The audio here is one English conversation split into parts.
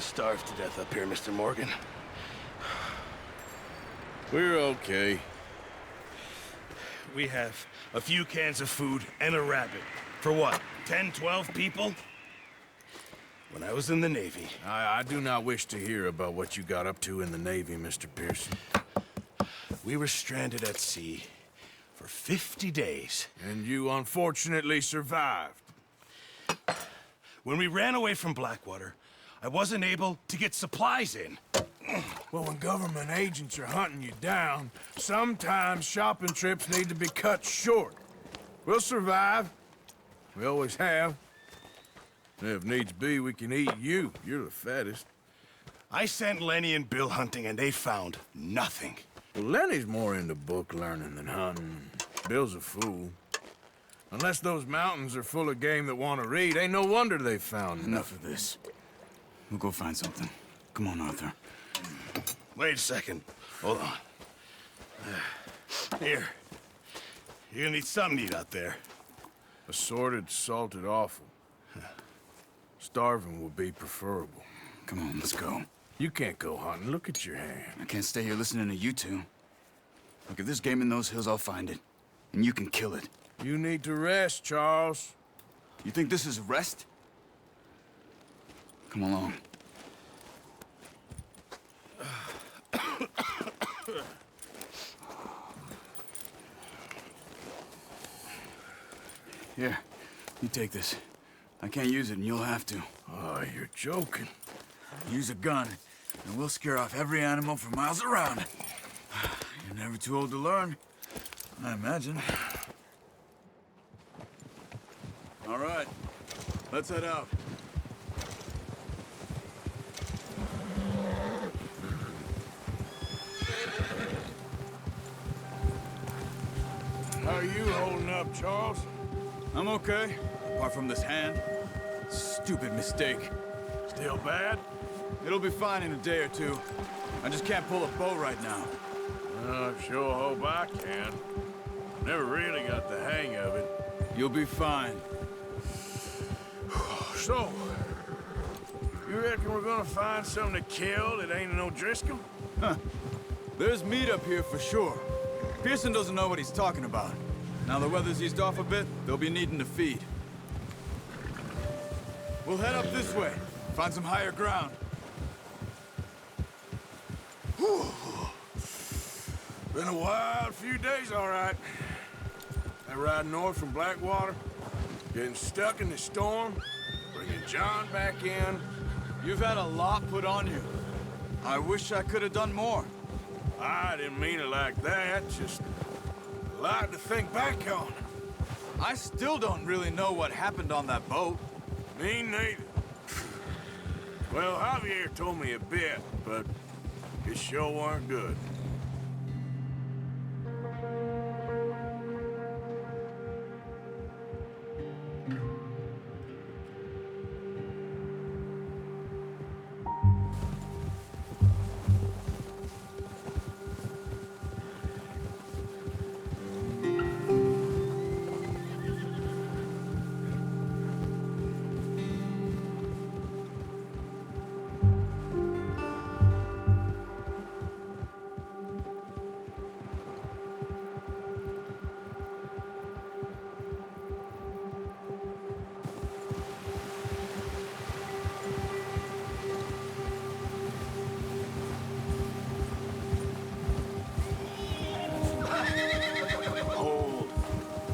starve to death up here, Mr. Morgan. We're okay. We have a few cans of food and a rabbit. For what, 10, 12 people? When I was in the Navy... I do not wish to hear about what you got up to in the Navy, Mr. Pearson. We were stranded at sea for 50 days. And you unfortunately survived. When we ran away from Blackwater, I wasn't able to get supplies in. Well, when government agents are hunting you down, sometimes shopping trips need to be cut short. We'll survive. We always have. If needs be, we can eat you. You're the fattest. I sent Lenny and Bill hunting, and they found nothing. Well, Lenny's more into book learning than hunting. Bill's a fool. Unless those mountains are full of game that want to read, ain't no wonder they found Enough of this. We'll go find something. Come on, Arthur. Wait a second. Hold on. Here. You're gonna need something to eat out there. Assorted, salted offal. Starving would be preferable. Come on, let's go. You can't go hunting. Look at your hand. I can't stay here listening to you two. Look, if there's game in those hills, I'll find it. And you can kill it. You need to rest, Charles. You think this is rest? Come along. Here, you take this. I can't use it, and you'll have to. Oh, you're joking. Use a gun, and we'll scare off every animal for miles around. You're never too old to learn, I imagine. All right, let's head out. How are you holding up, Charles? I'm okay, apart from this hand. Stupid mistake. Still bad? It'll be fine in a day or two. I just can't pull a bow right now. I sure hope I can. Never really got the hang of it. You'll be fine. So, you reckon we're gonna find something to kill that ain't no Driscoll? Huh. There's meat up here for sure. Pearson doesn't know what he's talking about. Now the weather's eased off a bit, they'll be needing to feed. We'll head up this way, find some higher ground. Whew. Been a wild few days, all right. That ride north from Blackwater, getting stuck in the storm, bringing John back in. You've had a lot put on you. I wish I could have done more. I didn't mean it like that, just a lot to think back on. I still don't really know what happened on that boat. Me neither. Well, Javier told me a bit, but it sure weren't good.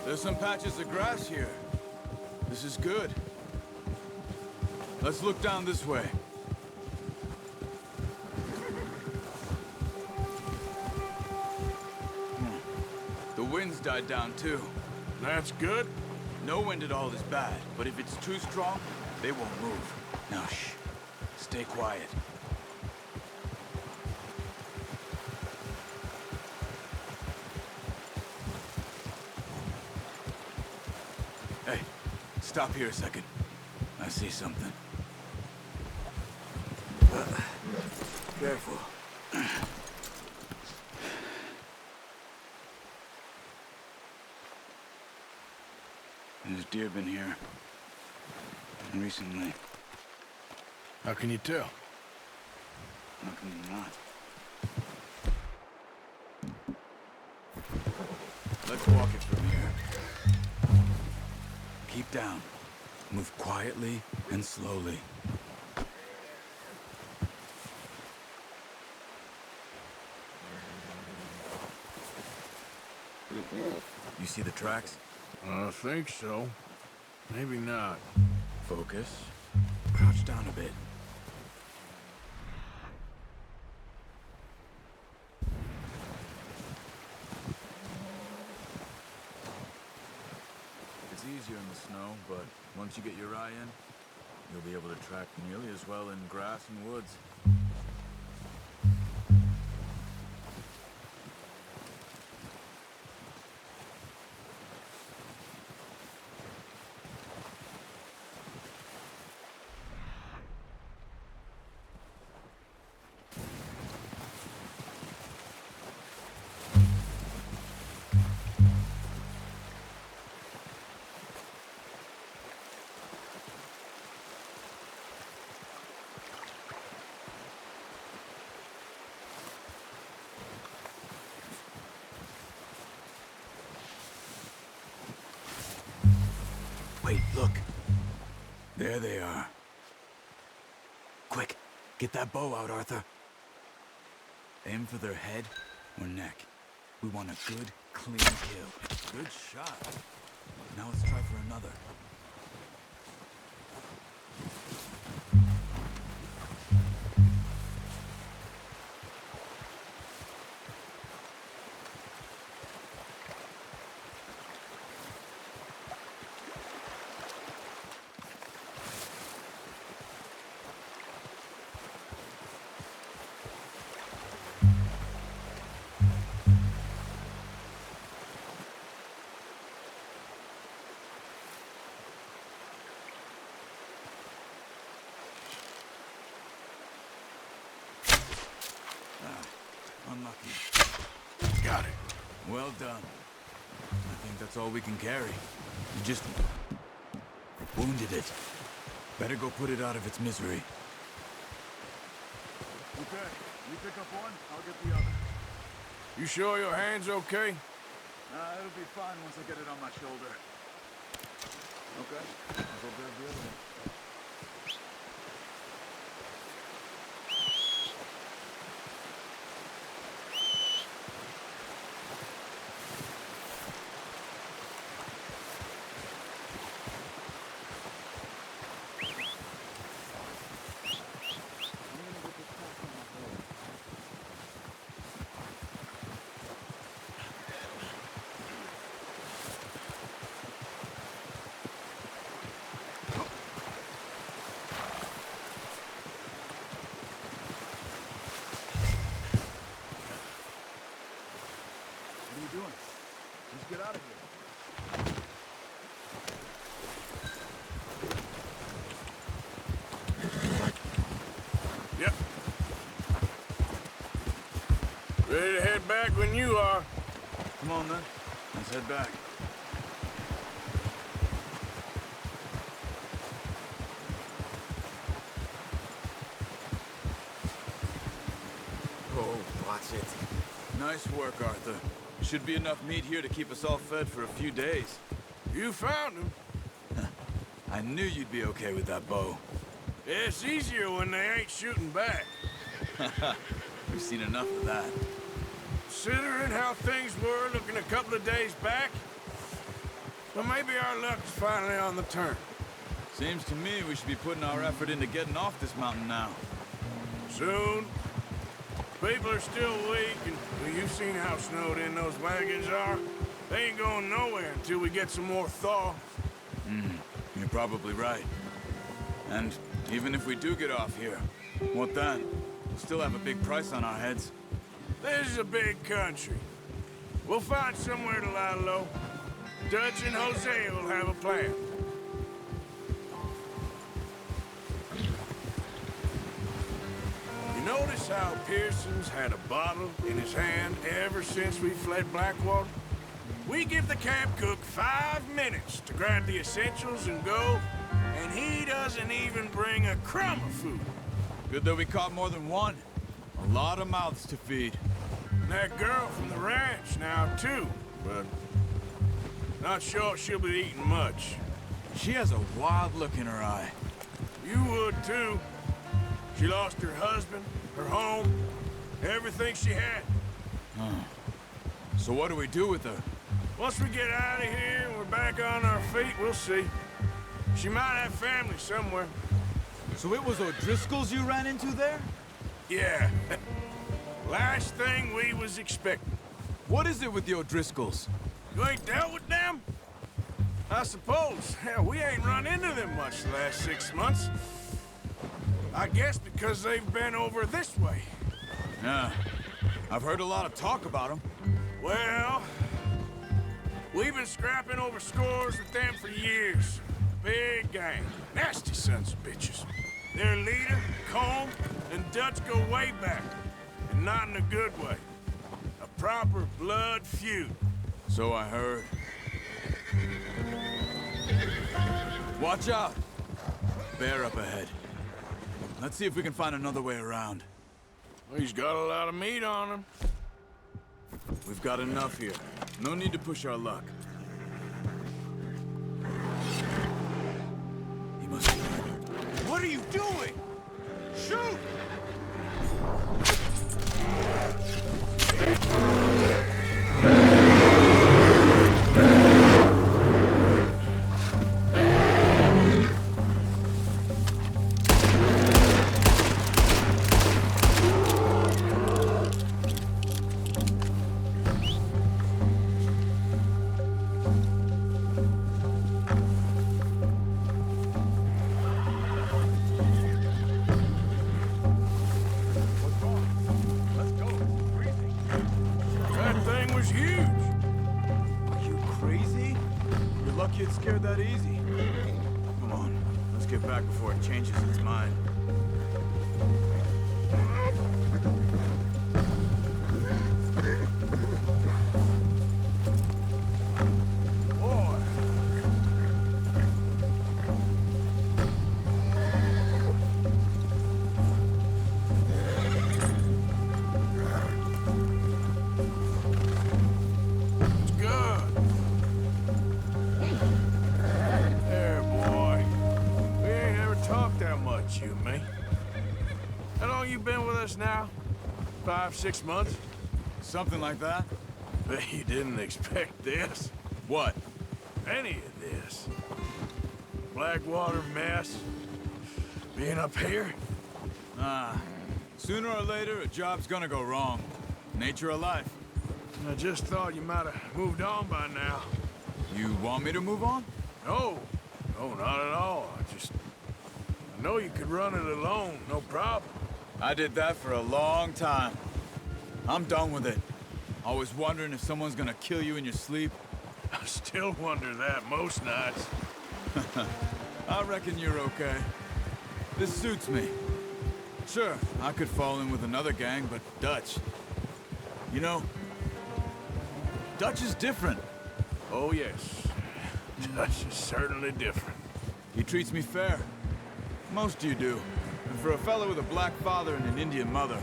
There's some patches of grass here. This is good. Let's look down this way. The wind's died down too. That's good. No wind at all is bad, but if it's too strong, they won't move. Now shh. Stay quiet. Hey, stop here a second. I see something. Careful. There's deer been here. Recently. How can you tell? How can you not? Let's walk it from here. Keep down. Move quietly and slowly. You see the tracks? I think so. Maybe not. Focus. Crouch down a bit. It's easier in the snow, but once you get your eye in, you'll be able to track nearly as well in grass and woods. Wait, look. There they are. Quick, get that bow out, Arthur. Aim for their head or neck. We want a good, clean kill. Good shot. Now let's try for another. Unlucky. Got it. Well done. I think that's all we can carry. You just wounded it. Better go put it out of its misery. Okay, you pick up one, I'll get the other. You sure your hand's okay? It'll be fine once I get it on my shoulder. Okay, I'll go grab the other one. Doing? Let's get out of here. Yep. Ready to head back when you are. Come on then. Let's head back. Oh, watch it. Nice work, Arthur. Should be enough meat here to keep us all fed for a few days. You found him. I knew you'd be okay with that bow. It's easier when they ain't shooting back. We've seen enough of that. Considering how things were looking a couple of days back, well, maybe our luck's finally on the turn. Seems to me we should be putting our effort into getting off this mountain now. Soon. People are still weak, and well, you've seen how snowed in those wagons are. They ain't going nowhere until we get some more thaw. You're probably right. And even if we do get off here, what then? We'll still have a big price on our heads. This is a big country. We'll find somewhere to lie low. Dutch and Hosea will have a plan. You notice how Pearson's had a bottle in his hand ever since we fled Blackwater? We give the camp cook 5 minutes to grab the essentials and go, and he doesn't even bring a crumb of food. Good that we caught more than one. A lot of mouths to feed. And that girl from the ranch now, too. But not sure she'll be eating much. She has a wild look in her eye. You would, too. She lost her husband, her home, everything she had. So what do we do with her? Once we get out of here and we're back on our feet, we'll see. She might have family somewhere. So it was O'Driscoll's you ran into there? Yeah. Last thing we was expecting. What is it with the O'Driscolls? You ain't dealt with them? I suppose. Hell, we ain't run into them much the last 6 months. I guess because they've been over this way. Yeah. I've heard a lot of talk about them. Well, we've been scrapping over scores with them for years. Big gang. Nasty sons of bitches. Their leader, Combe, and Dutch go way back. And not in a good way. A proper blood feud. So I heard. Watch out! Bear up ahead. Let's see if we can find another way around. He's got a lot of meat on him. We've got enough here. No need to push our luck. He must be... What are you doing? Shoot! That thing was huge. Are you crazy? You're lucky it scared that easy. Come on, let's get back before it changes its mind. Boy. It's good. There, boy. We ain't ever talked that much, you and me. How long you been with us now? 5, 6 months? Something like that? Bet you didn't expect this. What? Any of this. Blackwater mess. Being up here. Sooner or later, a job's gonna go wrong. Nature of life. I just thought you might have moved on by now. You want me to move on? No. No, not at all. I know you could run it alone, no problem. I did that for a long time. I'm done with it. Always wondering if someone's gonna kill you in your sleep. I still wonder that most nights. I reckon you're okay. This suits me. Sure, I could fall in with another gang, but Dutch... You know, Dutch is different. Oh, yes. Dutch is certainly different. He treats me fair. Most you do. And for a fella with a black father and an Indian mother,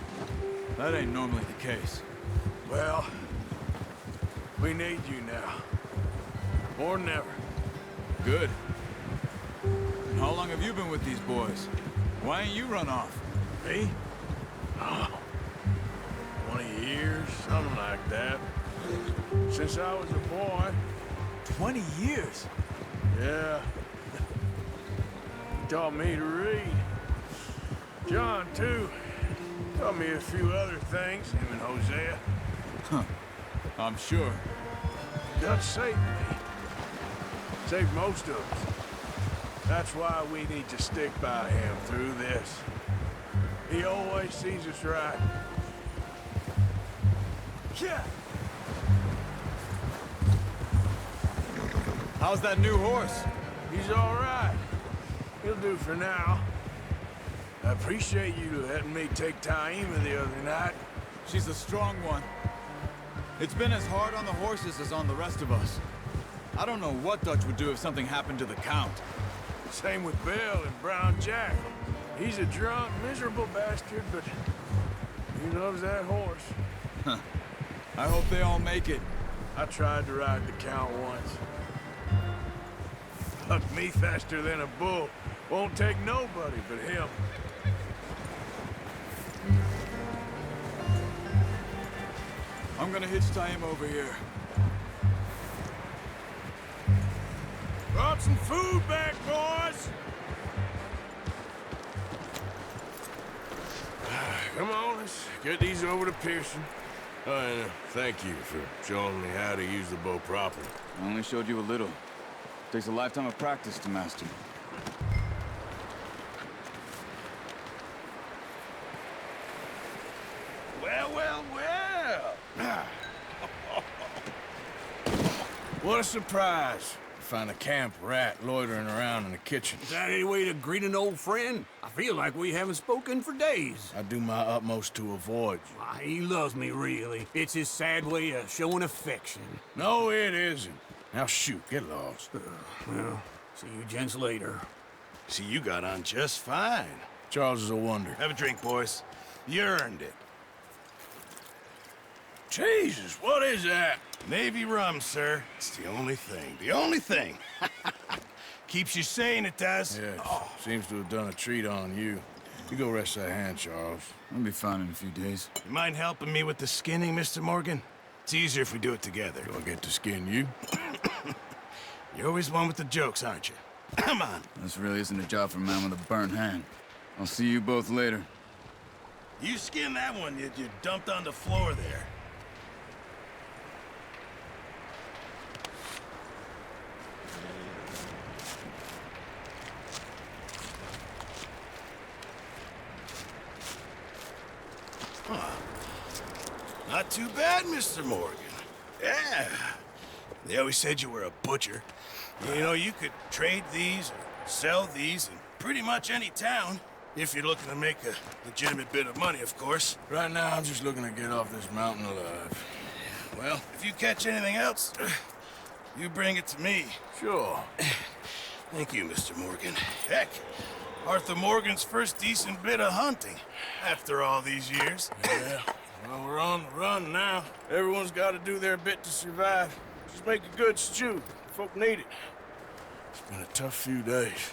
that ain't normally the case. Well, we need you now. More than ever. Good. And how long have you been with these boys? Why ain't you run off? Me? Oh, 20 years, something like that. Since I was a boy. 20 years? Yeah. He taught me to read. John, too. Taught me a few other things, him and Hosea. Huh. I'm sure. Dutch saved me. Saved most of us. That's why we need to stick by him through this. He always sees us right. Yeah. How's that new horse? He's all right. He'll do for now. I appreciate you letting me take Taima the other night. She's a strong one. It's been as hard on the horses as on the rest of us. I don't know what Dutch would do if something happened to the Count. Same with Bill and Brown Jack. He's a drunk, miserable bastard, but He loves that horse. I hope they all make it. I tried to ride the Count once. Hucked me faster than a bull. Won't take nobody but him. I'm gonna hitch tie him over here. Brought some food back, boys! Come on, let's get these over to Pearson. Oh, and thank you for showing me how to use the bow properly. I only showed you a little. Takes a lifetime of practice to master. Well, well, well. What a surprise. Find a camp rat loitering around in the kitchen. Is that any way to greet an old friend? I feel like we haven't spoken for days. I do my utmost to avoid you. Why, he loves me, really. It's his sad way of showing affection. No, it isn't. Now shoot, get lost. Well, see you gents later. See, you got on just fine. Charles is a wonder. Have a drink, boys. You earned it. Jesus, what is that? Navy rum, sir. It's the only thing. The only thing. Keeps you sane, it does. Yes, seems to have done a treat on you. You go rest that hand, Charles. I'll be fine in a few days. You mind helping me with the skinning, Mr. Morgan? It's easier if we do it together. Do I get to skin you? You're always one with the jokes, aren't you? Come on. This really isn't a job for a man with a burnt hand. I'll see you both later. You skin that one you dumped on the floor there. Not too bad, Mr. Morgan. Yeah. They always said you were a butcher. You know, you could trade these or sell these in pretty much any town. If you're looking to make a legitimate bit of money, of course. Right now, I'm just looking to get off this mountain alive. Well, if you catch anything else, you bring it to me. Sure. Thank you, Mr. Morgan. Heck, Arthur Morgan's first decent bit of hunting after all these years. Yeah. Well, we're on the run now. Everyone's got to do their bit to survive. Just make a good stew. Folk need it. It's been a tough few days.